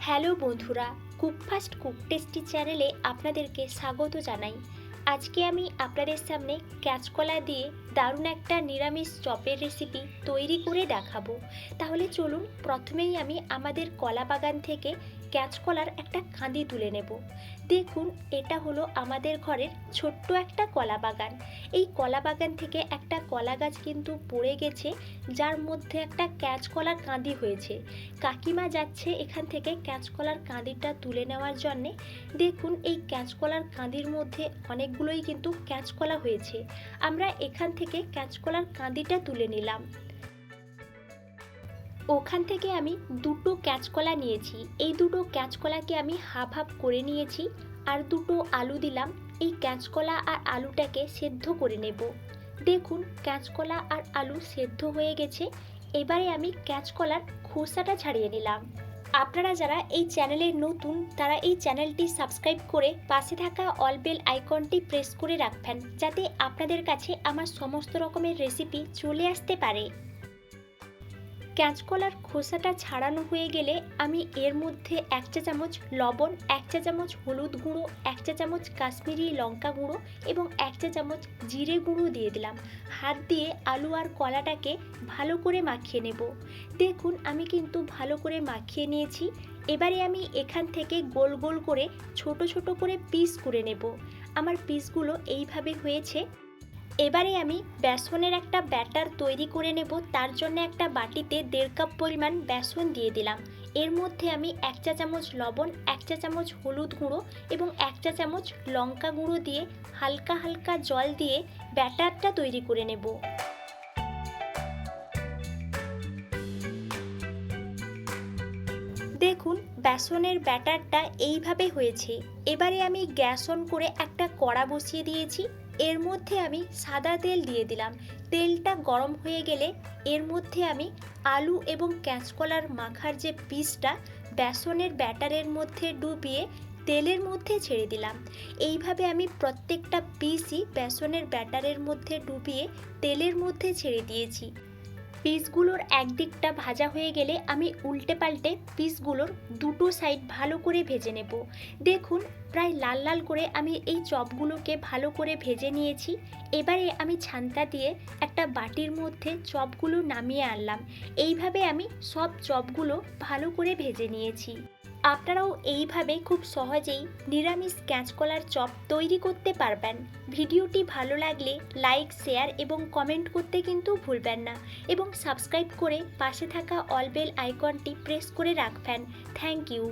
Hello বন্ধুরা, cook fast cook tasty চ্যানেলে আপনাদেরকে স্বাগত জানাই। আজকে আমি আপনাদের সামনে কাঁচকলা দিয়ে দারুণ একটা নিরামিষ চপের রেসিপি তৈরি করে দেখাবো। তাহলে চলুন, প্রথমেই আমি আমাদের কলা বাগান থেকে কাঁচকলার একটা কাঁদি তুলে নেব। দেখুন, এটা হলো আমাদের ঘরের ছোট্ট একটা কলা বাগান। এই কলা বাগান থেকে একটা কলা গাছ কিন্তু পড়ে গেছে, যার মধ্যে একটা কাঁচকলার কাঁদি হয়েছে। কাকিমা যাচ্ছে এখান থেকে কাঁচকলার কাঁদিটা তুলে নেওয়ার জন্যে। দেখুন, এই কাঁচকলার কাঁদির মধ্যে অনেকগুলোই কিন্তু কাঁচকলা হয়েছে। আমরা এখান থেকে কাঁচকলার কাঁদিটা তুলে নিলাম। ওখান থেকে আমি দুটো কাঁচকলা নিয়েছি। এই দুটো কাঁচকলাকে আমি হাফ হাফ করে নিয়েছি, আর দুটো আলু দিলাম। এই কাঁচকলা আর আলুটাকে সেদ্ধ করে নেব। দেখুন, কাঁচকলা আর আলু সেদ্ধ হয়ে গেছে। এবারে আমি কাঁচকলার খোসাটা ছাড়িয়ে নিলাম। আপনারা যারা এই চ্যানেলে নতুন, তারা এই চ্যানেলটি সাবস্ক্রাইব করে পাশে থাকা অল বেল আইকনটি প্রেস করে রাখবেন, যাতে আপনাদের কাছে আমার সমস্ত রকমের রেসিপি চলে আসতে পারে। কাঁচকলার খোসাটা ছাড়ানো হয়ে গেলে আমি এর মধ্যে 1 চা চামচ লবণ, 1 চা চামচ হলুদ গুঁড়ো, 1 চা চামচ কাশ্মীরি লঙ্কা গুঁড়ো এবং 1 চা চামচ জিরে গুঁড়ো দিয়ে দিলাম। হাত দিয়ে আলু আর কলাটাকে ভালো করে মাখিয়ে নেব। দেখুন, আমি কিন্তু ভালো করে মাখিয়ে নিয়েছি। এবারে আমি এখান থেকে গোল গোল করে ছোট ছোট করে পিস করে নেব। আমার পিসগুলো এইভাবে হয়েছে। এবারে আমি বেসনের একটা ব্যাটার তৈরি করে নেব। তার জন্য একটা বাটিতে 1.5 কাপ পরিমাণ বেসন দিয়ে দিলাম। এর মধ্যে আমি 1 চা চামচ লবণ, 1 চা চামচ হলুদ গুঁড়ো এবং 1 চা চামচ লঙ্কা গুঁড়ো দিয়ে হালকা হালকা জল দিয়ে ব্যাটারটা তৈরি করে নেব। দেখুন, বেসনের ব্যাটারটা এইভাবে হয়েছে। এবারে আমি গ্যাস অন করে একটা কড়া বসিয়ে দিয়েছি। এর মধ্যে আমি সাদা তেল দিয়ে দিলাম। তেলটা গরম হয়ে গেলে এর মধ্যে আমি আলু এবং কাঁচকলার মাখার যে পিসটা বেসনের ব্যাটারের মধ্যে ডুবিয়ে তেলের মধ্যে ছেড়ে দিলাম। এইভাবে আমি প্রত্যেকটা পিসই বেসনের ব্যাটারের মধ্যে ডুবিয়ে তেলের মধ্যে ছেড়ে দিয়েছি। পিসগুলোর একদিকটা ভাজা হয়ে গেলে আমি উল্টে পাল্টে পিসগুলোর দুটো সাইড ভালো করে ভেজে নেব। দেখুন, প্রায় লাল লাল করে আমি এই চপগুলোকে ভালো করে ভেজে নিয়েছি। এবারে আমি ছান্তা দিয়ে একটা বাটির মধ্যে চপগুলো নামিয়ে আনলাম। এইভাবে আমি সব চপগুলো ভালো করে ভেজে নিয়েছি। আপনারাও এইভাবে খুব সহজেই নিরামিষ কাঁচকলার চপ তৈরি করতে পারবেন। ভিডিওটি ভালো লাগলে লাইক, শেয়ার এবং কমেন্ট করতে কিন্তু ভুলবেন না, এবং সাবস্ক্রাইব করে পাশে থাকা অল বেল আইকনটি প্রেস করে রাখবেন। Thank you.